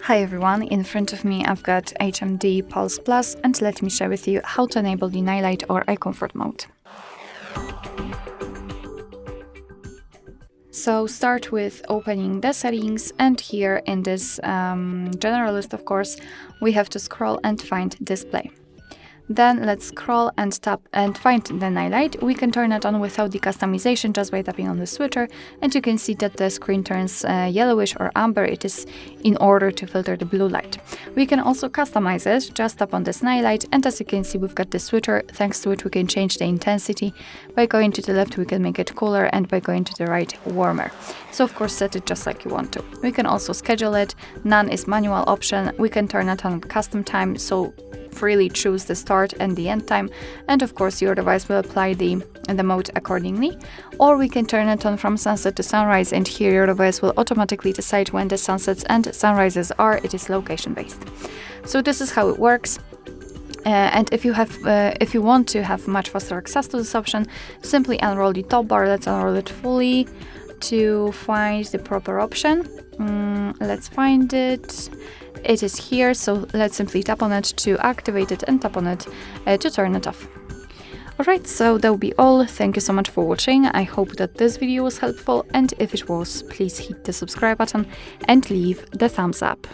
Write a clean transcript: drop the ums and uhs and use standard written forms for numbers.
Hi everyone, in front of me I've got HMD Pulse Plus, and let me share with you how to enable the night light or eye comfort mode. So start with opening the settings, and here in this general list, of course, we have to scroll and find display. Then let's scroll and tap and find the night light. We can turn it on without the customization just by tapping on the switcher, and you can see that the screen turns yellowish or amber. It is in order to filter the blue light. We can also customize it. Just tap on this night light, and as you can see, we've got the switcher. Thanks to it, we can change the intensity. By going to the left, we can make it cooler, and by going to the right, warmer. So of course, set it just like you want to. We can also schedule it. None is manual option. We can turn it on custom time, so freely choose the start and the end time, and of course your device will apply the mode accordingly. Or we can turn it on from sunset to sunrise, and here your device will automatically decide when the sunsets and sunrises are. It is location based. So this is how it works. And if you want to have much faster access to this option, simply unroll the top bar. Let's unroll it fully to find the proper option. Let's find it. It is here, so let's simply tap on it to activate it and tap on it to turn it off. Alright, so that will be all. Thank you so much for watching. I hope that this video was helpful, and if it was, please hit the subscribe button and leave the thumbs up.